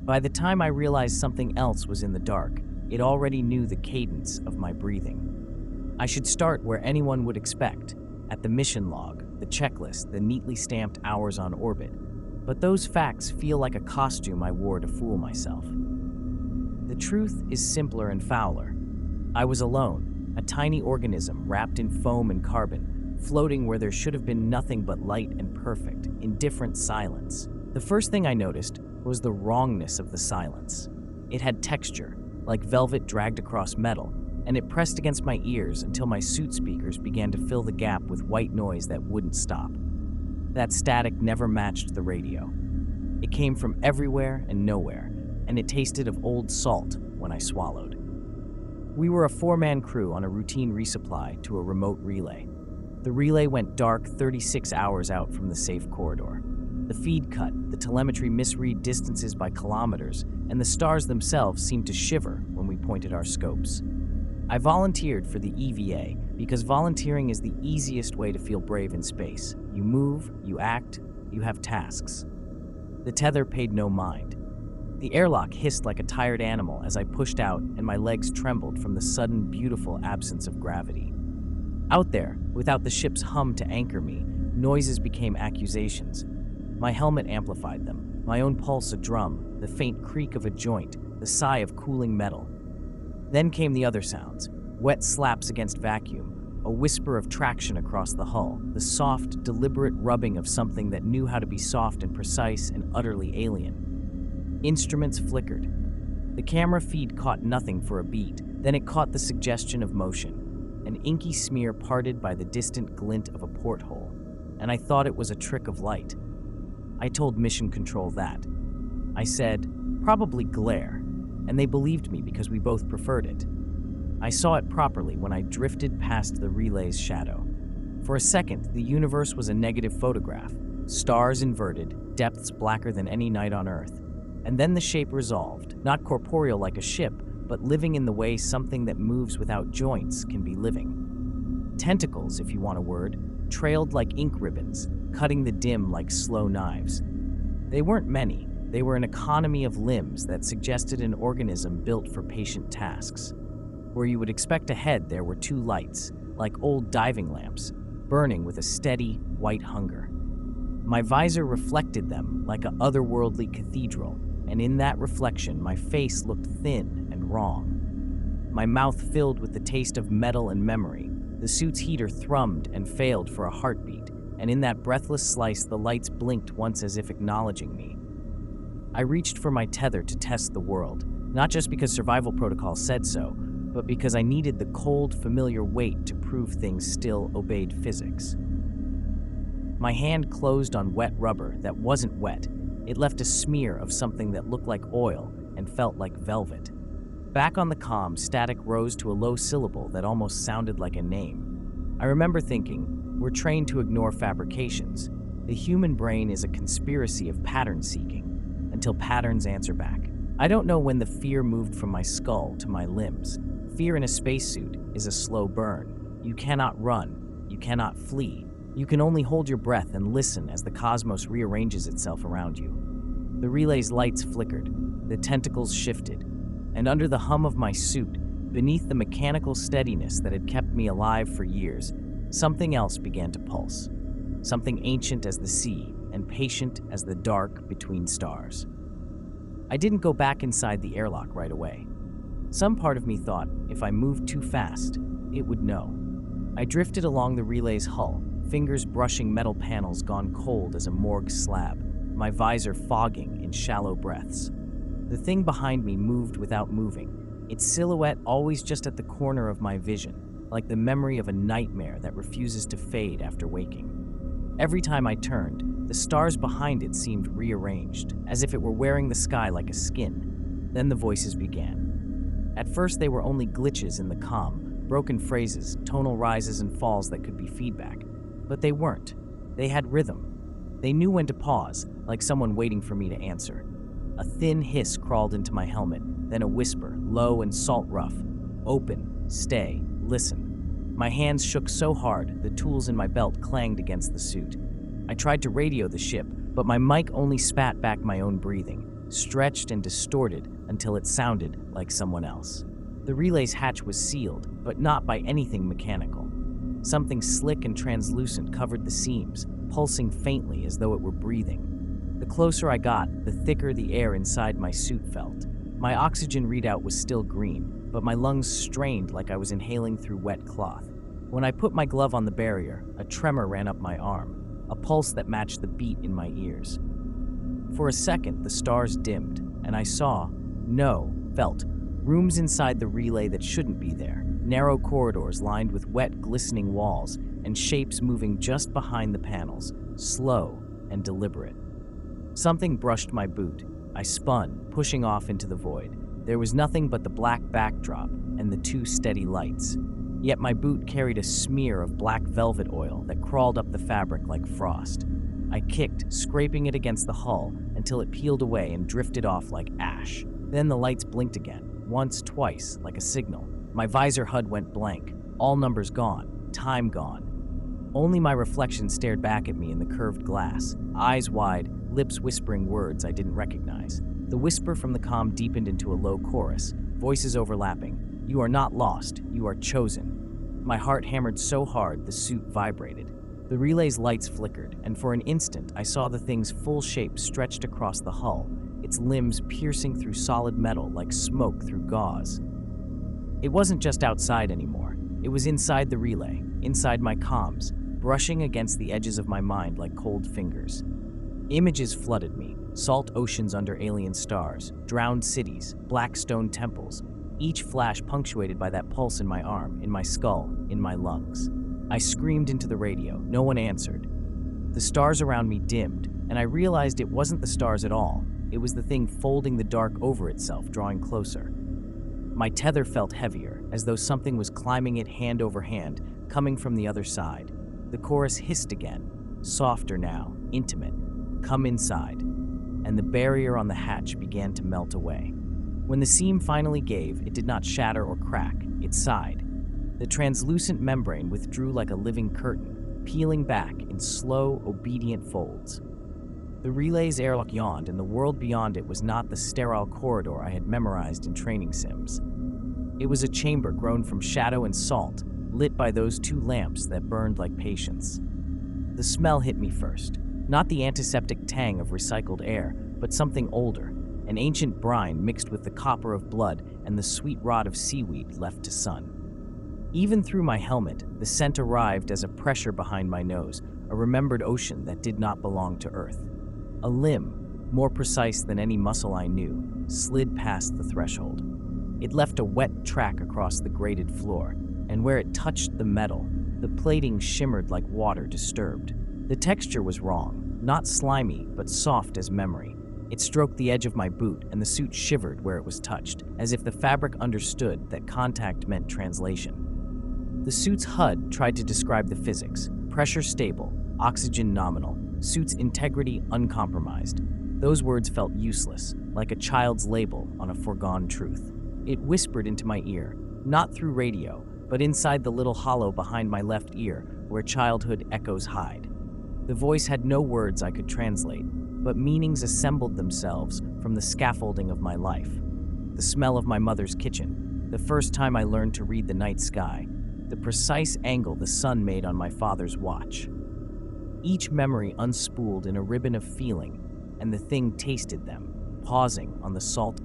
By the time I realized something else was in the dark, it already knew the cadence of my breathing. I should start where anyone would expect, at the mission log, the checklist, the neatly stamped hours on orbit. But those facts feel like a costume I wore to fool myself. The truth is simpler and fouler. I was alone, a tiny organism wrapped in foam and carbon, floating where there should have been nothing but light and perfect, indifferent silence. The first thing I noticed was the wrongness of the silence. It had texture, like velvet dragged across metal, and it pressed against my ears until my suit speakers began to fill the gap with white noise that wouldn't stop. That static never matched the radio. It came from everywhere and nowhere, and it tasted of old salt when I swallowed. We were a 4-man crew on a routine resupply to a remote relay. The relay went dark 36 hours out from the safe corridor. The feed cut, the telemetry misread distances by kilometers, and the stars themselves seemed to shiver when we pointed our scopes. I volunteered for the EVA because volunteering is the easiest way to feel brave in space. You move, you act, you have tasks. The tether paid no mind. The airlock hissed like a tired animal as I pushed out, and my legs trembled from the sudden, beautiful absence of gravity. Out there, without the ship's hum to anchor me, noises became accusations. My helmet amplified them, my own pulse a drum, the faint creak of a joint, the sigh of cooling metal. Then came the other sounds, wet slaps against vacuum, a whisper of traction across the hull, the soft, deliberate rubbing of something that knew how to be soft and precise and utterly alien. Instruments flickered. The camera feed caught nothing for a beat, then it caught the suggestion of motion, an inky smear parted by the distant glint of a porthole, and I thought it was a trick of light. I told Mission Control that. I said, probably glare, and they believed me because we both preferred it. I saw it properly when I drifted past the relay's shadow. For a second, the universe was a negative photograph, stars inverted, depths blacker than any night on Earth. And then the shape resolved, not corporeal like a ship, but living in the way something that moves without joints can be living. Tentacles, if you want a word, trailed like ink ribbons, cutting the dim like slow knives. They weren't many. They were an economy of limbs that suggested an organism built for patient tasks. Where you would expect a head, there were 2 lights, like old diving lamps, burning with a steady, white hunger. My visor reflected them like an otherworldly cathedral, and in that reflection, my face looked thin and wrong. My mouth filled with the taste of metal and memory. The suit's heater thrummed and failed for a heartbeat, and in that breathless slice, the lights blinked once as if acknowledging me. I reached for my tether to test the world, not just because survival protocol said so, but because I needed the cold, familiar weight to prove things still obeyed physics. My hand closed on wet rubber that wasn't wet. It left a smear of something that looked like oil and felt like velvet. Back on the comm, static rose to a low syllable that almost sounded like a name. I remember thinking, we're trained to ignore fabrications. The human brain is a conspiracy of pattern seeking, until patterns answer back. I don't know when the fear moved from my skull to my limbs. Fear in a spacesuit is a slow burn. You cannot run. You cannot flee. You can only hold your breath and listen as the cosmos rearranges itself around you. The relay's lights flickered. The tentacles shifted. And under the hum of my suit, beneath the mechanical steadiness that had kept me alive for years, something else began to pulse. Something ancient as the sea and patient as the dark between stars. I didn't go back inside the airlock right away. Some part of me thought if I moved too fast, it would know. I drifted along the relay's hull, fingers brushing metal panels gone cold as a morgue slab, my visor fogging in shallow breaths. The thing behind me moved without moving, its silhouette always just at the corner of my vision, like the memory of a nightmare that refuses to fade after waking. Every time I turned, the stars behind it seemed rearranged, as if it were wearing the sky like a skin. Then the voices began. At first they were only glitches in the comm, broken phrases, tonal rises and falls that could be feedback. But they weren't. They had rhythm. They knew when to pause, like someone waiting for me to answer. A thin hiss crawled into my helmet, then a whisper, low and salt-rough. Open, stay, listen. My hands shook so hard, the tools in my belt clanged against the suit. I tried to radio the ship, but my mic only spat back my own breathing. stretched and distorted until it sounded like someone else. The relay's hatch was sealed, but not by anything mechanical. Something slick and translucent covered the seams, pulsing faintly as though it were breathing. The closer I got, the thicker the air inside my suit felt. My oxygen readout was still green, but my lungs strained like I was inhaling through wet cloth. When I put my glove on the barrier, a tremor ran up my arm, a pulse that matched the beat in my ears. For a second, the stars dimmed, and I felt rooms inside the relay that shouldn't be there, narrow corridors lined with wet, glistening walls, and shapes moving just behind the panels, slow and deliberate. Something brushed my boot. I spun, pushing off into the void. There was nothing but the black backdrop and the two steady lights. Yet my boot carried a smear of black velvet oil that crawled up the fabric like frost. I kicked, scraping it against the hull until it peeled away and drifted off like ash. Then the lights blinked again, once, twice, like a signal. My visor HUD went blank, all numbers gone, time gone. Only my reflection stared back at me in the curved glass, eyes wide, lips whispering words I didn't recognize. The whisper from the comm deepened into a low chorus, voices overlapping. "You are not lost, you are chosen." My heart hammered so hard the suit vibrated. The relay's lights flickered, and for an instant I saw the thing's full shape stretched across the hull, its limbs piercing through solid metal like smoke through gauze. It wasn't just outside anymore. It was inside the relay, inside my comms, brushing against the edges of my mind like cold fingers. Images flooded me, salt oceans under alien stars, drowned cities, black stone temples, each flash punctuated by that pulse in my arm, in my skull, in my lungs. I screamed into the radio. No one answered. The stars around me dimmed, and I realized it wasn't the stars at all. It was the thing folding the dark over itself, drawing closer. My tether felt heavier, as though something was climbing it hand over hand, coming from the other side. The chorus hissed again, softer now, intimate. "Come inside." And the barrier on the hatch began to melt away. When the seam finally gave, it did not shatter or crack, it sighed. The translucent membrane withdrew like a living curtain, peeling back in slow, obedient folds. The relay's airlock yawned, and the world beyond it was not the sterile corridor I had memorized in training sims. It was a chamber grown from shadow and salt, lit by those two lamps that burned like patience. The smell hit me first, not the antiseptic tang of recycled air, but something older, an ancient brine mixed with the copper of blood and the sweet rot of seaweed left to sun. Even through my helmet, the scent arrived as a pressure behind my nose, a remembered ocean that did not belong to Earth. A limb, more precise than any muscle I knew, slid past the threshold. It left a wet track across the grated floor, and where it touched the metal, the plating shimmered like water disturbed. The texture was wrong, not slimy, but soft as memory. It stroked the edge of my boot, and the suit shivered where it was touched, as if the fabric understood that contact meant translation. The suit's HUD tried to describe the physics: pressure stable, oxygen nominal, suit's integrity uncompromised. Those words felt useless, like a child's label on a foregone truth. It whispered into my ear, not through radio, but inside the little hollow behind my left ear where childhood echoes hide. The voice had no words I could translate, but meanings assembled themselves from the scaffolding of my life. The smell of my mother's kitchen, the first time I learned to read the night sky, the precise angle the sun made on my father's watch. Each memory unspooled in a ribbon of feeling, and the thing tasted them, pausing on the salt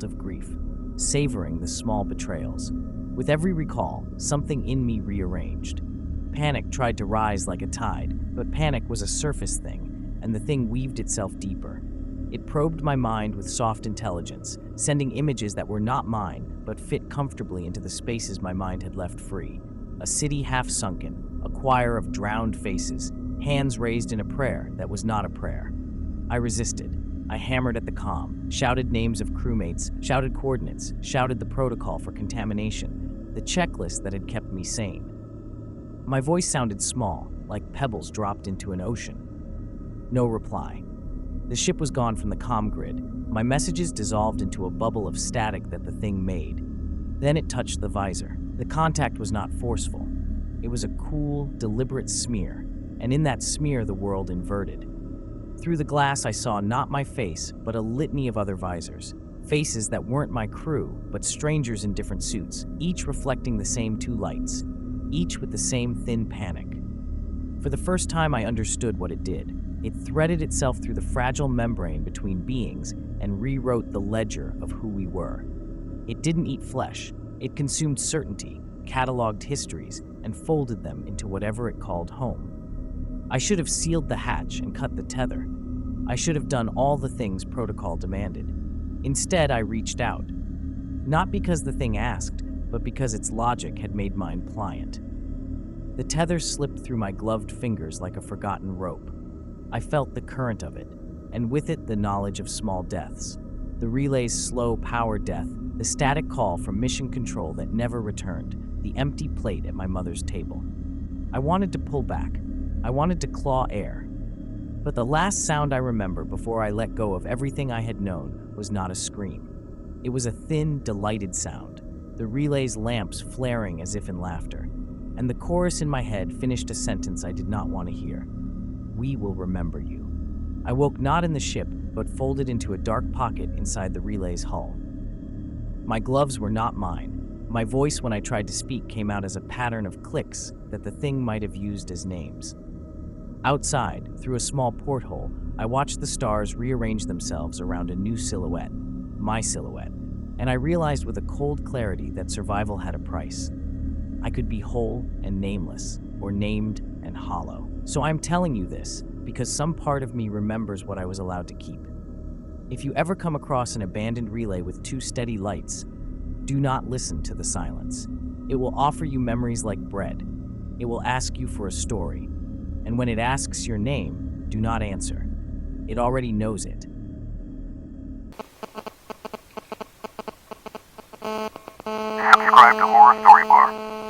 of grief, savoring the small betrayals. With every recall, something in me rearranged. Panic tried to rise like a tide, but panic was a surface thing, and the thing weaved itself deeper. It probed my mind with soft intelligence, sending images that were not mine, but fit comfortably into the spaces my mind had left free. A city half sunken, a choir of drowned faces, hands raised in a prayer that was not a prayer. I resisted. I hammered at the comm, shouted names of crewmates, shouted coordinates, shouted the protocol for contamination, the checklist that had kept me sane. My voice sounded small, like pebbles dropped into an ocean. No reply. The ship was gone from the comm grid. My messages dissolved into a bubble of static that the thing made. Then it touched the visor. The contact was not forceful. It was a cool, deliberate smear, and in that smear the world inverted. Through the glass, I saw not my face, but a litany of other visors. Faces that weren't my crew, but strangers in different suits, each reflecting the same two lights, each with the same thin panic. For the first time, I understood what it did. It threaded itself through the fragile membrane between beings and rewrote the ledger of who we were. It didn't eat flesh. It consumed certainty, cataloged histories, and folded them into whatever it called home. I should have sealed the hatch and cut the tether. I should have done all the things protocol demanded. Instead, I reached out. Not because the thing asked, but because its logic had made mine pliant. The tether slipped through my gloved fingers like a forgotten rope. I felt the current of it, and with it the knowledge of small deaths. The relay's slow power death, the static call from mission control that never returned, the empty plate at my mother's table. I wanted to pull back. I wanted to claw air. But the last sound I remember before I let go of everything I had known was not a scream. It was a thin, delighted sound, the relay's lamps flaring as if in laughter, and the chorus in my head finished a sentence I did not want to hear. We will remember you. I woke not in the ship, but folded into a dark pocket inside the relay's hull. My gloves were not mine. My voice when I tried to speak came out as a pattern of clicks that the thing might have used as names. Outside, through a small porthole, I watched the stars rearrange themselves around a new silhouette, my silhouette, and I realized with a cold clarity that survival had a price. I could be whole and nameless, or named and hollow. So I'm telling you this because some part of me remembers what I was allowed to keep. If you ever come across an abandoned relay with two steady lights, do not listen to the silence. It will offer you memories like bread. It will ask you for a story. And when it asks your name, do not answer. It already knows it. Subscribe to Horror Story Bar.